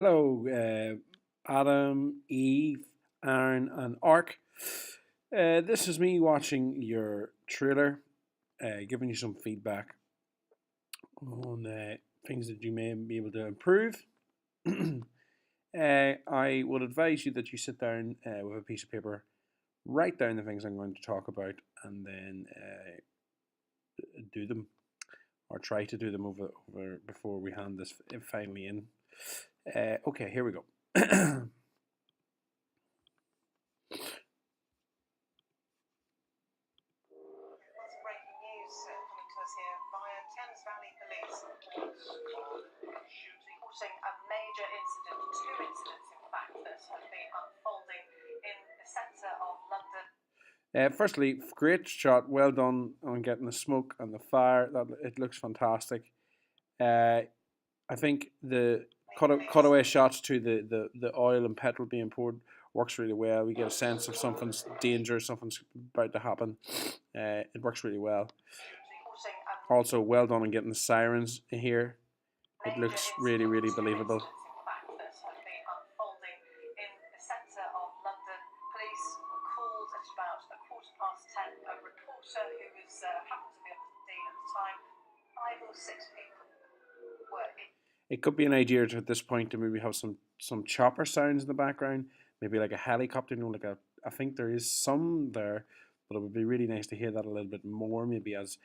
Hello, Adam, Eve, Aaron, and Ark. This is me watching your trailer, giving you some feedback on things that you may be able to improve. I would advise you that you sit down with a piece of paper, write down the things I'm going to talk about, and then do them or try to do them over before we hand this finally in. Okay, here we go. That's breaking news coming to us here via Thames Valley Police. Reporting a major incident, two incidents in fact, that have been unfolding in the centre of London. Firstly, great shot. Well done on getting the smoke and the fire. That it looks fantastic. Uh, I think the cutaway shots to the oil and petrol being poured works really well. We get a sense of something's dangerous, something's about to happen. It works really well. Also, well done on getting the sirens here. It looks really, really believable. Police were called at about 10:15. A reporter who was happened to be on the scene at the time. 5 or 6 people were in. It could be an idea to, at this point, to maybe have some chopper sounds in the background, maybe like a helicopter. Like a, I think there is some there, but it would be really nice to hear that a little bit more. Maybe as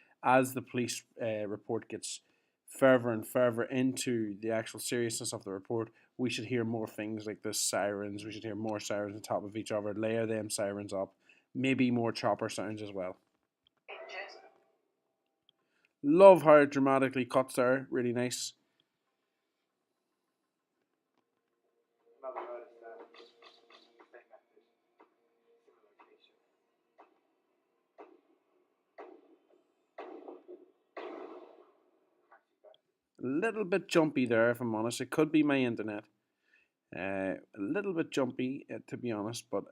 the police report gets further and further into the actual seriousness of the report, we should hear more things like the sirens. We should hear more sirens on top of each other. Layer them sirens up. Maybe more chopper sounds as well. Love how it dramatically cuts there. Really nice. A little bit jumpy there, if I'm honest. It could be my internet. A little bit jumpy, to be honest, but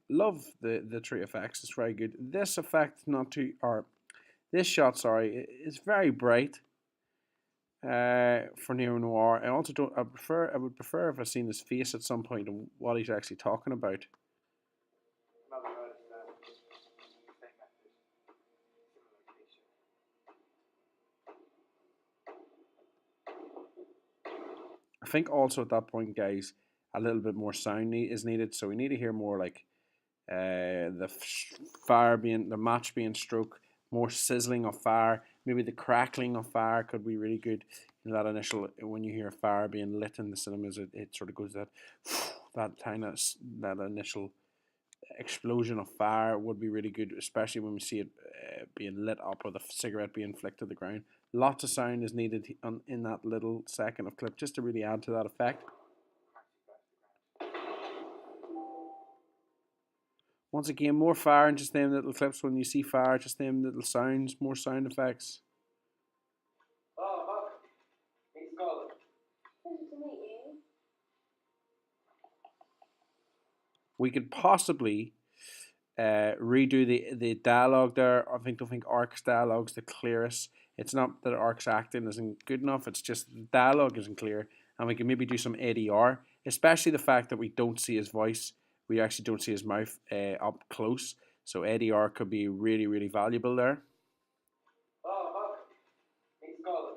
love the tree effects. It's very good. This effect, not too, or this shot, sorry, is very bright for neo noir. I also don't. I would prefer if I seen his face at some point and what he's actually talking about. I think also at that point, guys, a little bit more sound is needed. So we need to hear more like the fire being the match being struck, more sizzling of fire, maybe the crackling of fire could be really good. You know, that initial when you hear fire being lit in the cinemas, it sort of goes that that kind of that initial explosion of fire would be really good, especially when we see it being lit up or the cigarette being flicked to the ground. Lots of sound is needed in that little second of clip just to really add to that effect. Once again, more fire and just them little clips when you see fire, just them little sounds, more sound effects. Oh, it's Colin. Pleasure to meet you. We could possibly redo the dialogue there. Don't think Ark's dialogue's the clearest. It's not that Ark's acting isn't good enough. It's just the dialogue isn't clear, and we can maybe do some ADR, especially the fact that we don't see his voice. We actually don't see his mouth up close. So ADR could be really, really valuable there. Oh, it's Colin.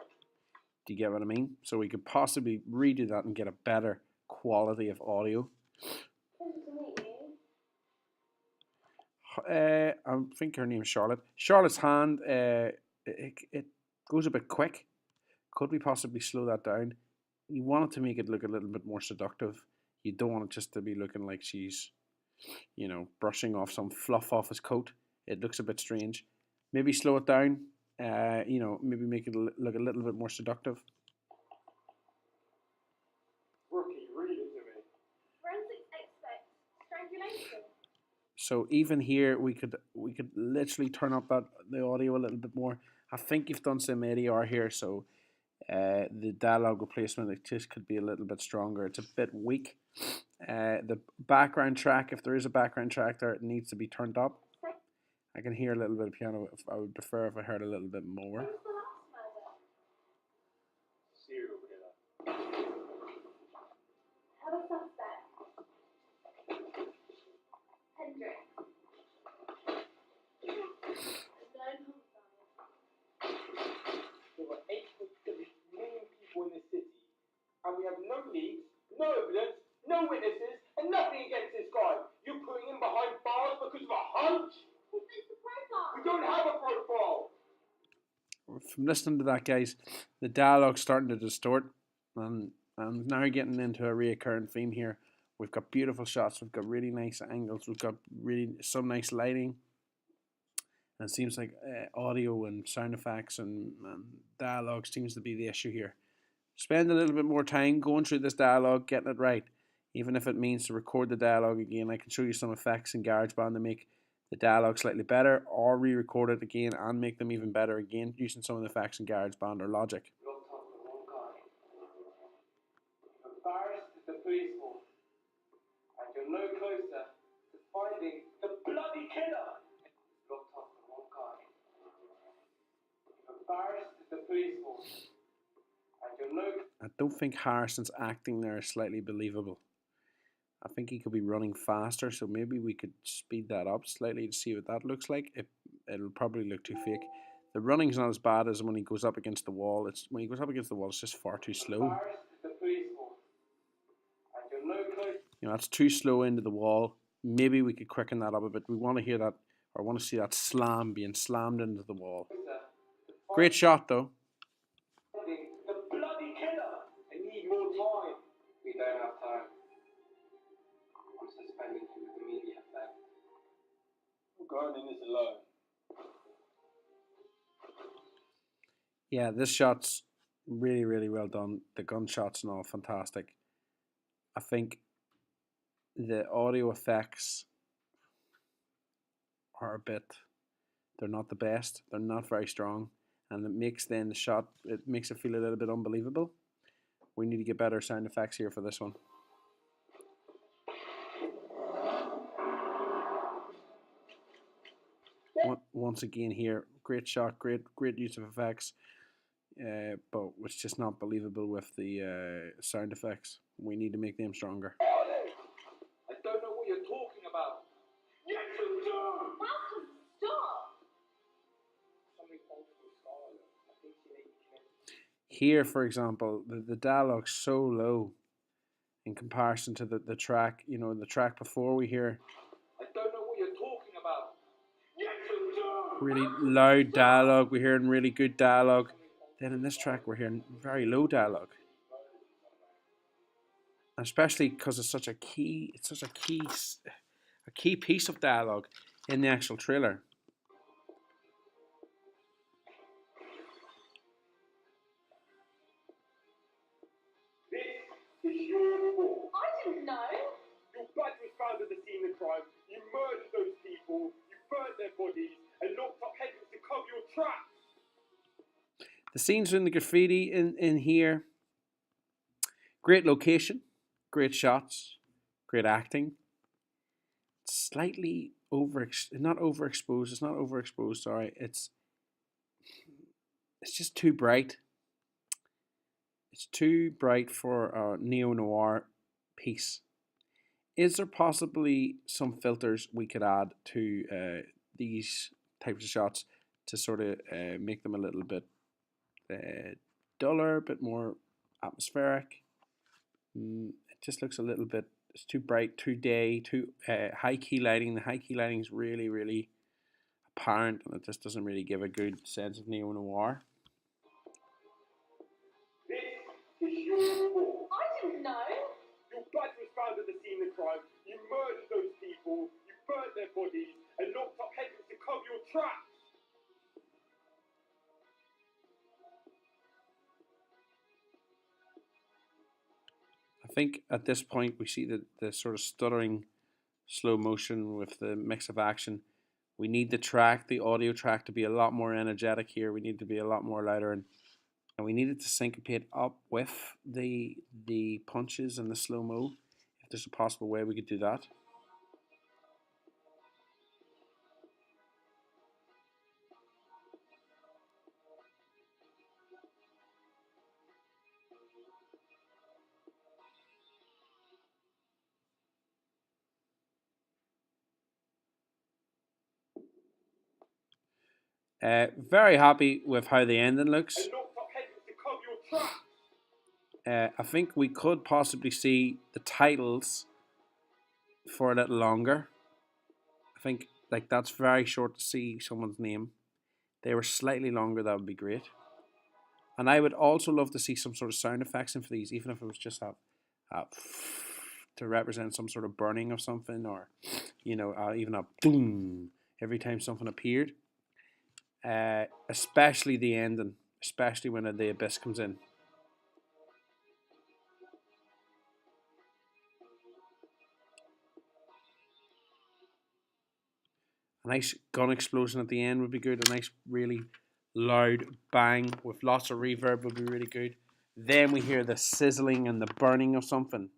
Do you get what I mean? So we could possibly redo that and get a better quality of audio. Pleasure to meet you. I think her name's Charlotte. Charlotte's hand, it goes a bit quick. Could we possibly slow that down? You want it to make it look a little bit more seductive. You don't want it just to be looking like she's, brushing off some fluff off his coat. It looks a bit strange. Maybe slow it down. Maybe make it look a little bit more seductive. Rookie, read it to me. Forensics expect strangulation. So even here, we could literally turn up the audio a little bit more. I think you've done some ADR here, so the dialogue replacement it just could be a little bit stronger. It's a bit weak. The background track, if there is a background track there, it needs to be turned up. I can hear a little bit of piano. I would prefer if I heard a little bit more. suspect. Hendrik. Known homicide. There were 8.7 million people in this city, and we have no leads, no evidence, no witnesses, and nothing against this guy. You're putting him behind bars because of a hunch? He fits the profile. We don't have a profile. From listening to that, guys, the dialogue's starting to distort, and now getting into a reoccurring theme here. We've got beautiful shots, we've got really nice angles, we've got really some nice lighting, and it seems like audio and sound effects and dialogue seems to be the issue here. Spend a little bit more time going through this dialogue, getting it right, even if it means to record the dialogue again. I can show you some effects in GarageBand to make the dialogue slightly better, or re-record it again and make them even better again using some of the effects in GarageBand or Logic. Locked up the wrong guy. Embarrassed at the police force, and you're no closer to finding the bloody killer. Locked up the wrong guy. Embarrassed at the police force, and you're no. I don't think Harrison's acting there is slightly believable. I think he could be running faster, so maybe we could speed that up slightly to see what that looks like. It'll probably look too fake. The running's not as bad as when he goes up against the wall. When he goes up against the wall, it's just far too slow. You know, that's too slow into the wall. Maybe we could quicken that up a bit. We want to hear that, or want to see that slam being slammed into the wall. Great shot, though. The bloody killer! I need more time. We don't have time. I'm suspending you with immediate effect. I'm going in this alone. Yeah, this shot's really, really well done. The gunshots and all, fantastic. I think the audio effects are a bit, they're not the best. They're not very strong. And it makes then the shot, it makes it feel a little bit unbelievable. We need to get better sound effects here for this one. Once again here, great shot, great use of effects, but it's just not believable with the sound effects. We need to make them stronger. I don't know what you're talking about. Yes, you do. Malcolm, stop. Something old school style. I think she may be connected. Here, for example, the dialogue's so low in comparison to the track. You know, the track before we hear I don't know what you're talking about. Yes, you do. really loud dialogue. We're hearing really good dialogue. Then in this track, we're hearing very low dialogue, and especially because it's such a key piece of dialogue in the actual trailer. This is your fault. I didn't know. Your blood was found at the scene of the crime. You murdered those people. You burnt their bodies and locked up Hendrix to cover your tracks. The scenes in the graffiti in here, great location, great shots, great acting. Slightly not overexposed. Sorry, it's just too bright. It's too bright for a neo-noir piece. Is there possibly some filters we could add to these types of shots to sort of make them a little bit duller, a bit more atmospheric? It just looks a little bit, it's too bright, too day, too high key lighting. The high key lighting is really, really apparent, and it just doesn't really give a good sense of neo-noir. This is your fault. I didn't know. Your blood was found at the scene of the crime. You murdered those people. You burnt their bodies and locked up Hendrix to cover your tracks. I think at this point we see the sort of stuttering slow motion with the mix of action. We need the audio track to be a lot more energetic here. We need to be a lot more louder, and we need it to syncopate up with the punches and the slow-mo. If there's a possible way we could do that. Very happy with how the ending looks. And not top headers to cover your tracks. I think we could possibly see the titles for a little longer. I think like that's very short to see someone's name. They were slightly longer, that would be great. And I would also love to see some sort of sound effects in for these, even if it was just a to represent some sort of burning of something, or even a boom every time something appeared. Especially the ending, especially when the abyss comes in. A nice gun explosion at the end would be good. A nice, really loud bang with lots of reverb would be really good. Then we hear the sizzling and the burning of something.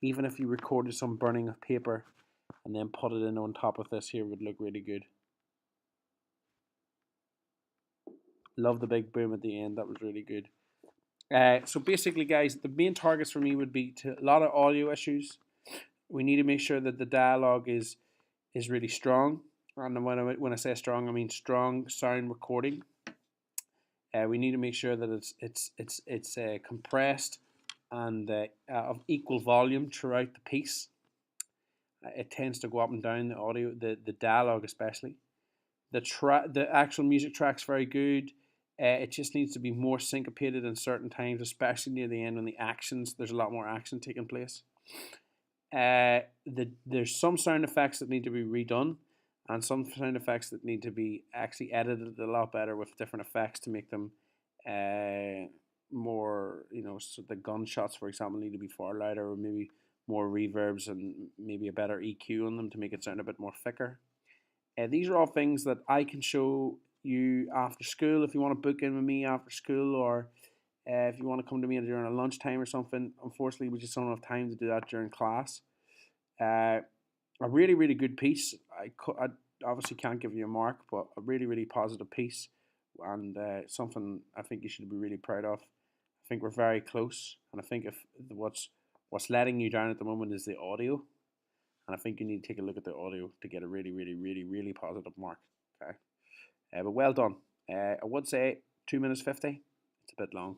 Even if you recorded some burning of paper and then put it in on top of this here, would look really good. Love the big boom at the end. That was really good. So basically, guys, the main targets for me would be to a lot of audio issues. We need to make sure that the dialogue is really strong. And when I say strong, I mean strong sound recording. We need to make sure that it's compressed and of equal volume throughout the piece. It tends to go up and down, the audio, the dialogue especially. The actual music track's very good. It just needs to be more syncopated in certain times, especially near the end when there's a lot more action taking place. There's some sound effects that need to be redone, and some sound effects that need to be actually edited a lot better with different effects to make them more, so the gunshots, for example, need to be far louder, or maybe more reverbs and maybe a better EQ on them to make it sound a bit more thicker. These are all things that I can show you after school if you want to book in with me after school, or if you want to come to me during a lunchtime or something. Unfortunately, we just don't have time to do that during class. A really, really good piece. I obviously can't give you a mark, but a really, really positive piece, and something I think you should be really proud of. I think we're very close, and I think if what's letting you down at the moment is the audio, and I think you need to take a look at the audio to get a really, really, really, really positive mark. Okay, but well done. I would say 2 minutes 50. It's a bit long.